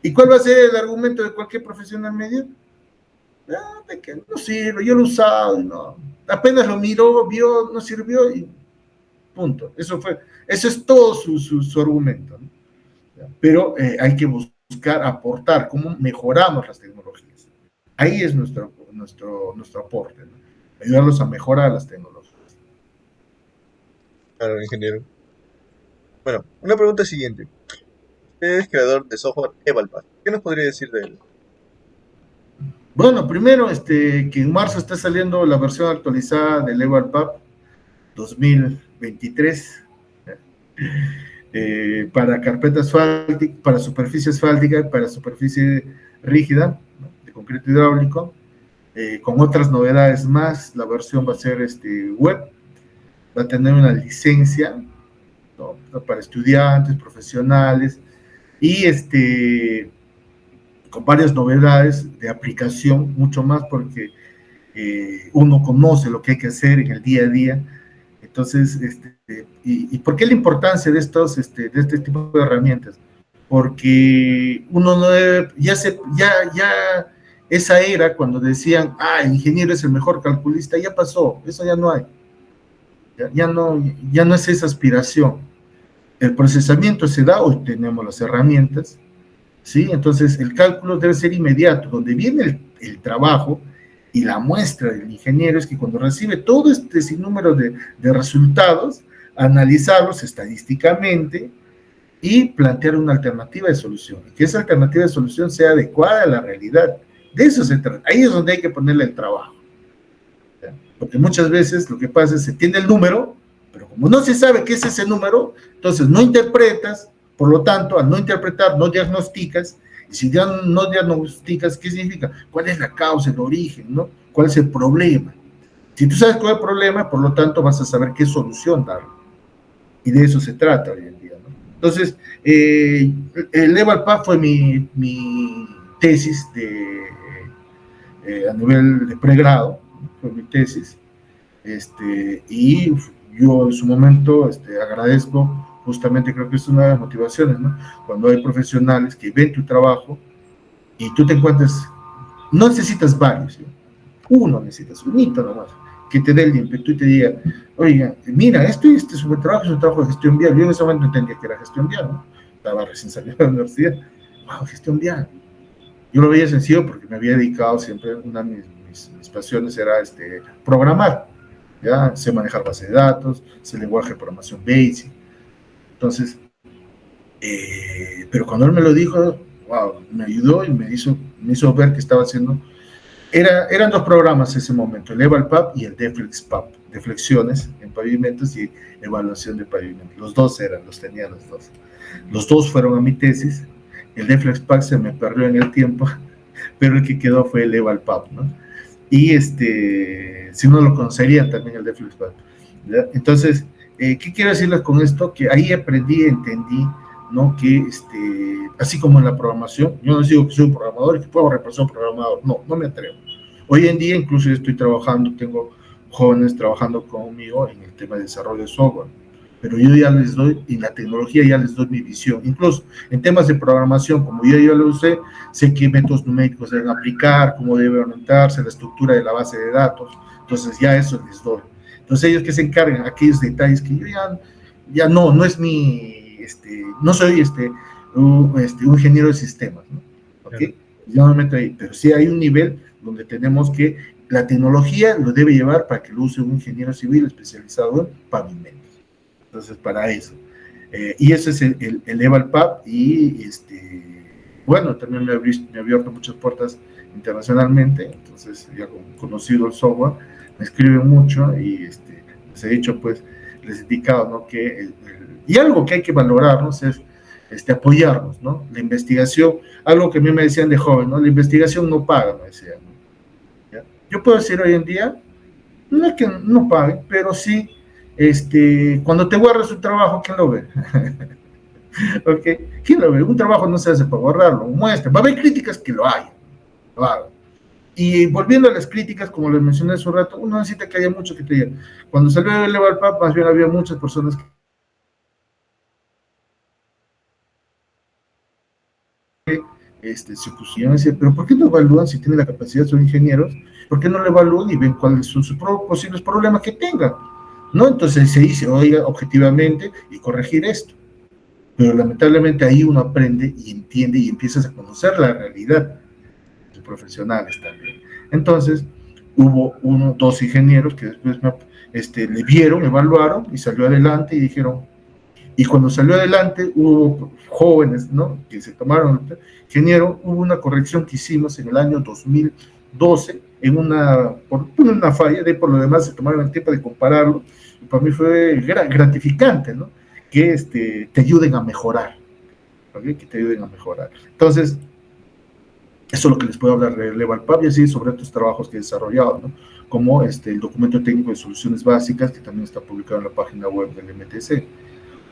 ¿Y cuál va a ser el argumento de cualquier profesional medio? De que no sirve, yo lo he usado, y no, apenas lo miró, vio, no sirvió, y punto. Eso es todo su argumento, ¿no? Pero hay que buscar aportar cómo mejoramos las tecnologías. Ahí es nuestro aporte, ¿no? Ayudarlos a mejorar las tecnologías. Claro, ingeniero. Bueno, una pregunta siguiente. Usted es creador de software Evalpath. ¿Qué nos podría decir de él? Bueno, primero, que en marzo está saliendo la versión actualizada del Evalpath 2023 para carpetas asfálticas, para superficie asfáltica, para superficie rígida, ¿no? De concreto hidráulico, con otras novedades más. La versión va a ser web, va a tener una licencia, ¿no? Para estudiantes, profesionales, y con varias novedades de aplicación, mucho más porque uno conoce lo que hay que hacer en el día a día. Entonces, ¿y por qué la importancia de este tipo de herramientas? Porque uno no debe, ya esa era cuando decían, el ingeniero es el mejor calculista, ya pasó, eso ya no hay. Ya no es esa aspiración. El procesamiento se da, hoy tenemos las herramientas, ¿sí? Entonces el cálculo debe ser inmediato. Donde viene el trabajo y la muestra del ingeniero es que cuando recibe todo este sinnúmero de resultados, analizarlos estadísticamente y plantear una alternativa de solución, y que esa alternativa de solución sea adecuada a la realidad. De eso se trata. Ahí es donde hay que ponerle el trabajo. Porque muchas veces lo que pasa es que se tiene el número, pero como no se sabe qué es ese número, entonces no interpretas, por lo tanto, al no interpretar, no diagnosticas, y si ya no diagnosticas, ¿qué significa? ¿Cuál es la causa, el origen, ¿no? ¿Cuál es el problema? Si tú sabes cuál es el problema, por lo tanto, vas a saber qué solución darle. Y de eso se trata hoy en día, ¿no? Entonces, el Evalpath fue mi tesis a nivel de pregrado, fue mi tesis, y yo en su momento agradezco, justamente creo que es una de las motivaciones, ¿no? Cuando hay profesionales que ven tu trabajo y tú te encuentras, no necesitas varios, ¿sí? Uno necesitas, unito nomás, que te dé el ímpetu y te diga, oiga, mira, este es un trabajo de gestión vial. Yo en ese momento entendía que era gestión vial, ¿no? Estaba recién saliendo de la universidad. Wow, gestión vial. Yo lo veía sencillo porque me había dedicado siempre, una de mis pasiones era programar. Ya sé manejar base de datos, sé lenguaje de programación BASIC. Entonces, pero cuando él me lo dijo, wow, me ayudó y me hizo ver que estaba haciendo. Eran dos programas en ese momento, el Evalpath y el DeflexPAP, deflexiones en pavimentos y evaluación de pavimentos. Los tenía los dos. Los dos fueron a mi tesis. El DeflexPAP se me perdió en el tiempo, pero el que quedó fue el Evalpath, ¿no? Y si no lo conocerían también el DeflexPAP. Entonces, ¿qué quiero decirles con esto? Que ahí entendí, ¿no? Que así como en la programación, yo no digo que soy un programador y que puedo reemplazar a un programador, no me atrevo. Hoy en día incluso estoy trabajando, tengo jóvenes trabajando conmigo en el tema de desarrollo de software, pero yo ya les doy, y la tecnología ya les doy mi visión. Incluso en temas de programación, como yo lo usé, sé qué métodos numéricos deben aplicar, cómo debe orientarse, la estructura de la base de datos, entonces ya eso les doy. Entonces ellos que se encargan aquellos detalles que yo ya no es mi, no soy un ingeniero de sistemas, ¿no? ¿Okay? Ya no me meto ahí, pero sí hay un nivel donde tenemos que la tecnología lo debe llevar para que lo use un ingeniero civil especializado en pavimentos. Entonces, para eso. Y ese es el EVALPAP y bueno, también me ha abierto muchas puertas internacionalmente, entonces ya conocido el software, me escriben mucho y les he dicho, pues, les he indicado, ¿no? Que y algo que hay que valorarnos es apoyarnos, ¿no? La investigación, algo que a mí me decían de joven, ¿no? La investigación no paga, me decían, ¿no? ¿Ya? Yo puedo decir hoy en día, no es que no pague, pero sí, cuando te guardas un trabajo, ¿quién lo ve? ¿Okay? ¿Quién lo ve? Un trabajo no se hace para guardarlo, muestra. Va a haber críticas que lo hay, lo hagan. Y volviendo a las críticas, como les mencioné hace un rato, uno necesita que haya mucho que te digan. Cuando salió el EVALPAP, más bien había muchas personas que se opusieron y decían, pero ¿por qué no evalúan si tienen la capacidad, son ingenieros? ¿Por qué no lo evalúan y ven cuáles son sus posibles problemas que tengan? ¿No? Entonces se dice, oiga, objetivamente, y corregir esto. Pero lamentablemente ahí uno aprende y entiende y empiezas a conocer la realidad de profesionales también. Entonces, hubo dos ingenieros que después le vieron, evaluaron y salió adelante y dijeron, y cuando salió adelante hubo jóvenes, ¿no? Que se tomaron, ingeniero, hubo una corrección que hicimos en el año 2012 por una falla, de por lo demás se tomaron el tiempo de compararlo, y para mí fue gratificante, ¿no? Que te ayuden a mejorar, ¿okay? Que te ayuden a mejorar. Entonces, eso es lo que les puedo hablar de EVALPAP y así sobre otros trabajos que he desarrollado, ¿no? Como el documento técnico de soluciones básicas, que también está publicado en la página web del MTC,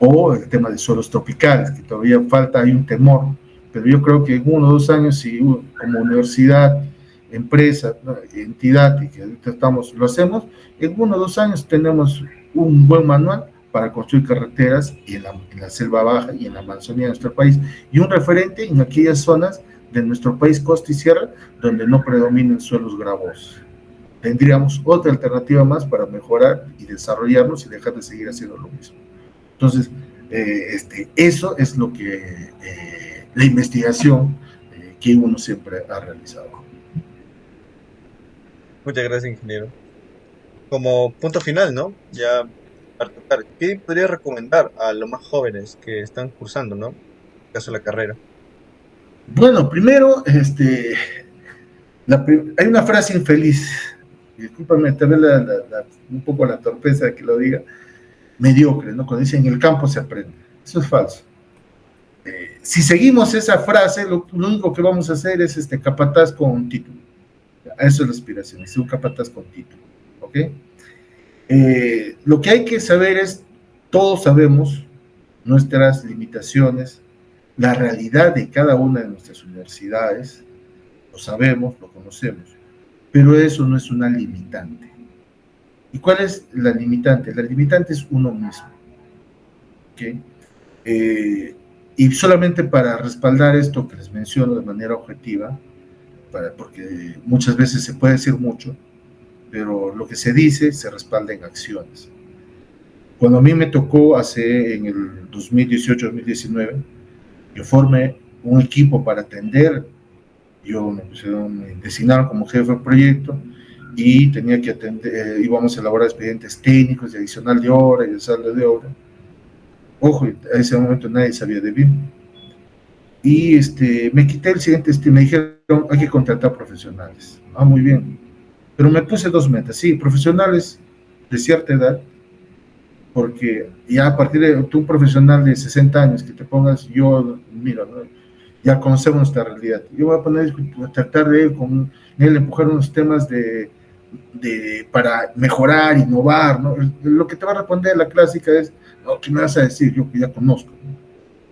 o el tema de suelos tropicales, que todavía falta, hay un temor, pero yo creo que en 1 o 2 años, si como universidad, empresa, ¿no? Entidad, y que ahorita lo hacemos, en 1 o 2 años tenemos un buen manual para construir carreteras en la selva baja y en la Amazonía de nuestro país, y un referente en aquellas zonas de nuestro país, costa y sierra, donde no predominen suelos gravosos. Tendríamos otra alternativa más para mejorar y desarrollarnos y dejar de seguir haciendo lo mismo. Entonces, eso es lo que la investigación que uno siempre ha realizado. Muchas gracias, ingeniero. Como punto final, ¿no? Ya para tocar, ¿qué podría recomendar a los más jóvenes que están cursando, ¿no? En el caso de la carrera. Bueno, primero, hay una frase infeliz, discúlpame también un poco la torpeza de que lo diga, mediocre, ¿no? Cuando dicen en el campo se aprende. Eso es falso. Si seguimos esa frase, lo único que vamos a hacer es capataz con un título. Eso es la aspiración, es un capataz con título. ¿Ok? Lo que hay que saber es, todos sabemos nuestras limitaciones, la realidad de cada una de nuestras universidades, lo sabemos, lo conocemos, pero eso no es una limitante. ¿Y cuál es la limitante? La limitante es uno mismo. ¿Okay? Y solamente para respaldar esto que les menciono de manera objetiva, porque muchas veces se puede decir mucho, pero lo que se dice se respalda en acciones. Cuando a mí me tocó en el 2018-2019, yo formé un equipo para atender, me designaron como jefe de proyecto y tenía que atender, íbamos a elaborar expedientes técnicos de adicional de hora y de saldo de obra. Ojo, a ese momento nadie sabía de BIM. Y me quité el siguiente, me dijeron, hay que contratar profesionales. Ah, muy bien. Pero me puse 2 metas, sí, profesionales de cierta edad, porque ya a partir de un profesional de 60 años que te pongas, mira, ¿no? Ya conocemos nuestra realidad. Yo voy a poner, a tratar de empujar unos temas para mejorar, innovar, ¿no? Lo que te va a responder la clásica es, no, ¿qué me vas a decir? Yo que ya conozco, ¿no?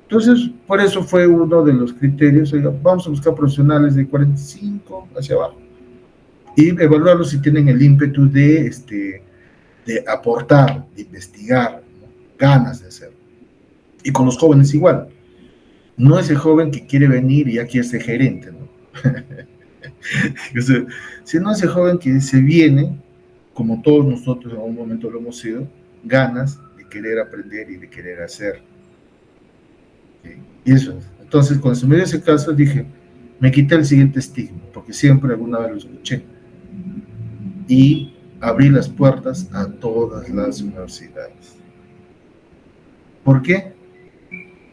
Entonces, por eso fue uno de los criterios, vamos a buscar profesionales de 45 hacia abajo y evaluarlos si tienen el ímpetu de aportar, de investigar, ¿no? Ganas de hacerlo. Y con los jóvenes igual. No es el joven que quiere venir y ya quiere ser gerente, ¿no? Sino es el joven que se viene, como todos nosotros en algún momento lo hemos sido, ganas de querer aprender y de querer hacer. Y eso es. Entonces, cuando se me dio ese caso, dije, me quité el siguiente estigma, porque siempre alguna vez lo escuché. y abrir las puertas a todas las universidades. ¿Por qué?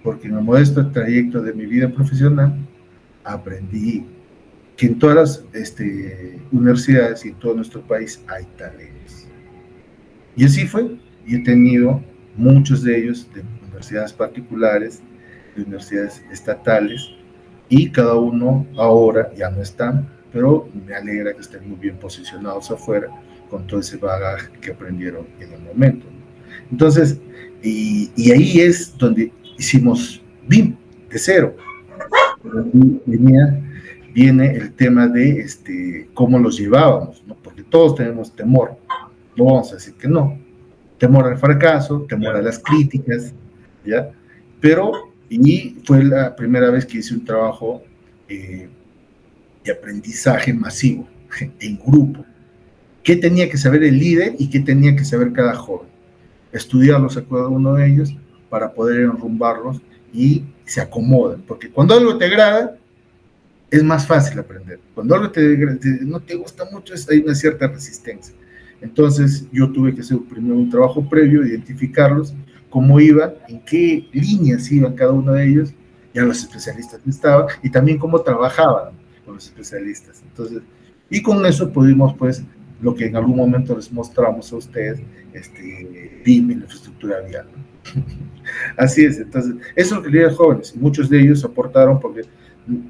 Porque en el modesto trayecto de mi vida profesional aprendí que en todas las universidades y en todo nuestro país hay talentos. Y así fue, y he tenido muchos de ellos de universidades particulares, de universidades estatales, y cada uno ahora ya no están, pero me alegra que estén muy bien posicionados afuera con todo ese bagaje que aprendieron en el momento. Entonces, y ahí es donde hicimos BIM de cero. Viene el tema de cómo los llevábamos, ¿no? Porque todos tenemos temor, no vamos a decir que no, temor al fracaso, temor a las críticas, ¿ya? Pero, y fue la primera vez que hice un trabajo de aprendizaje masivo, en grupo. ¿Qué tenía que saber el líder y qué tenía que saber cada joven? Estudiarlos a cada uno de ellos para poder enrumbarlos y se acomodan, porque cuando algo te agrada, es más fácil aprender. Cuando algo no te gusta mucho, hay una cierta resistencia. Entonces yo tuve que hacer primero un trabajo previo, identificarlos, cómo iba, en qué líneas iban cada uno de ellos, ya los especialistas estaban, y también cómo trabajaban con los especialistas. Entonces, y con eso pudimos, pues, lo que en algún momento les mostramos a ustedes, BIM en la infraestructura vial. Así es, entonces, eso es lo que le digo a jóvenes, y muchos de ellos aportaron porque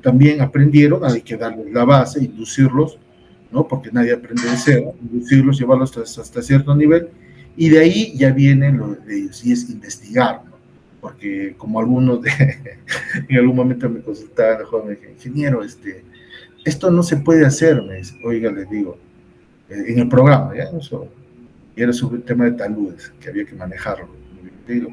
también aprendieron, hay que darles la base, inducirlos, ¿no? Porque nadie aprende de cero, inducirlos, llevarlos hasta cierto nivel, y de ahí ya viene lo de ellos, y es investigar, ¿no? Porque como algunos en algún momento me consultaban, me dije, ingeniero, esto no se puede hacer, me dice, oiga, les digo, en el programa, ¿ya? Eso, y era sobre el tema de taludes, que había que manejarlo. Digo,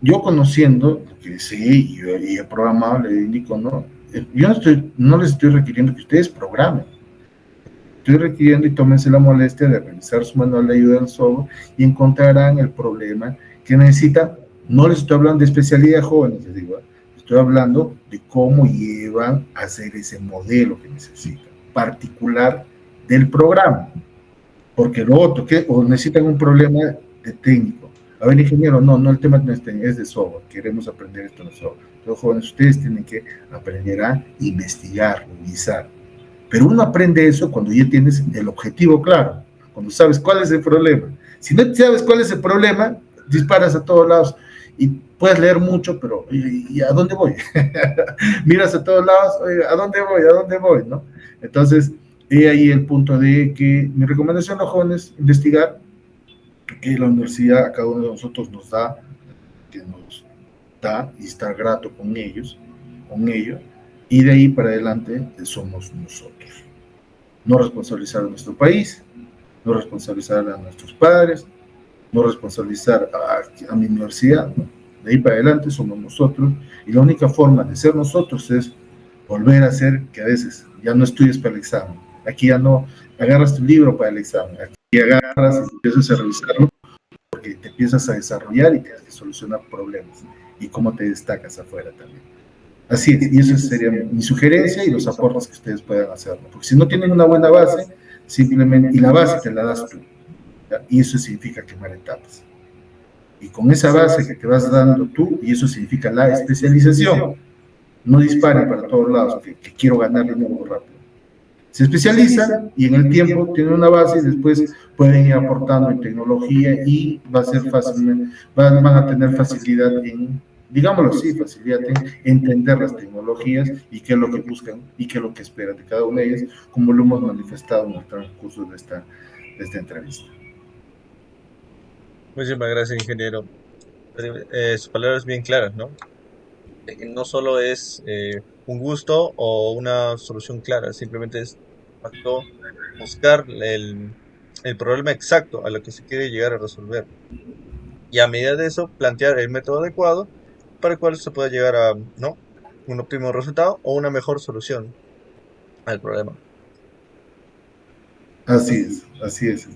yo conociendo lo que sé y he programado, le indico, no, yo no les estoy requiriendo que ustedes programen, estoy requiriendo y tómense la molestia de revisar su manual de ayuda del software y encontrarán el problema que necesitan. No les estoy hablando de especialidad jóvenes, les digo, estoy hablando de cómo llevan a hacer ese modelo que necesitan, particular del programa, porque lo otro, que o necesitan un problema de técnico. A ver, ingeniero, no, el tema no es de software, queremos aprender esto de software. Los jóvenes, ustedes tienen que aprender a investigar, revisar. Pero uno aprende eso cuando ya tienes el objetivo claro, cuando sabes cuál es el problema. Si no sabes cuál es el problema, disparas a todos lados y puedes leer mucho, pero ¿y a dónde voy? Miras a todos lados, ¿a dónde voy? ¿A dónde voy? ¿No? Entonces, he ahí el punto de que mi recomendación a los jóvenes, investigar, que la universidad a cada uno de nosotros nos da, que nos da y estar grato con ellos, con ello, y de ahí para adelante somos nosotros. No responsabilizar a nuestro país, no responsabilizar a nuestros padres, no responsabilizar a mi universidad, ¿no? De ahí para adelante somos nosotros, y la única forma de ser nosotros es volver a hacer que a veces ya no estudies para el examen, aquí ya no agarras tu libro para el examen, aquí agarras y empiezas a revisarlo porque te empiezas a desarrollar y tienes que solucionar problemas y cómo te destacas afuera también. Así es, y eso sería mi sugerencia y los aportes que ustedes puedan hacer, ¿no? Porque si no tienen una buena base, simplemente, y la base te la das tú, ¿ya? Y eso significa quemar etapas. Y con esa base que te vas dando tú, y eso significa la especialización, no disparen para todos lados, que quiero ganar dinero rápido. Se especializan y en el tiempo tienen una base y después pueden ir aportando en tecnología y va a ser fácilmente, van a tener facilidad en, digámoslo así, facilidad en entender las tecnologías y qué es lo que buscan y qué es lo que esperan de cada una de ellas, como lo hemos manifestado en el transcurso de esta entrevista. Muchísimas gracias, ingeniero. Sus palabras bien claras, ¿no? Que no solo es un gusto o una solución clara, simplemente es facto buscar el problema exacto a lo que se quiere llegar a resolver. Y a medida de eso, plantear el método adecuado para el cual se pueda llegar a, ¿no? Un óptimo resultado o una mejor solución al problema. Así es.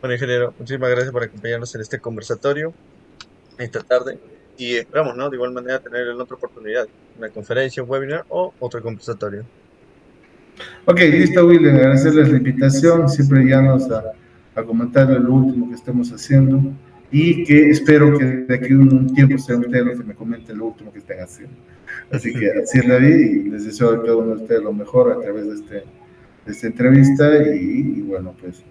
Bueno, ingeniero, muchísimas gracias por acompañarnos en este conversatorio esta tarde y esperamos, ¿no? De igual manera tener en otra oportunidad, una conferencia, un webinar o otro conversatorio. Ok, listo, William, agradecerles la invitación, siempre llanos a comentar lo último que estemos haciendo y que espero que de aquí a un tiempo sean ustedes los que me comenten lo último que estén haciendo. Así que así es la vida y les deseo a cada uno de ustedes lo mejor a través de esta entrevista y bueno, pues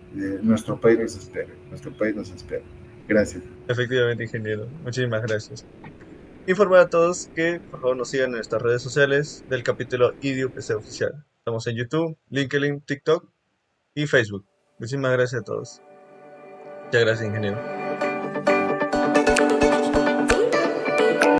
nuestro país nos espera, nuestro país nos espera. Gracias. Efectivamente, ingeniero. Muchísimas gracias. Informar a todos que por favor nos sigan en nuestras redes sociales del capítulo IDIUPC oficial. Estamos en YouTube, LinkedIn, TikTok y Facebook. Muchísimas gracias a todos. Muchas gracias, ingeniero.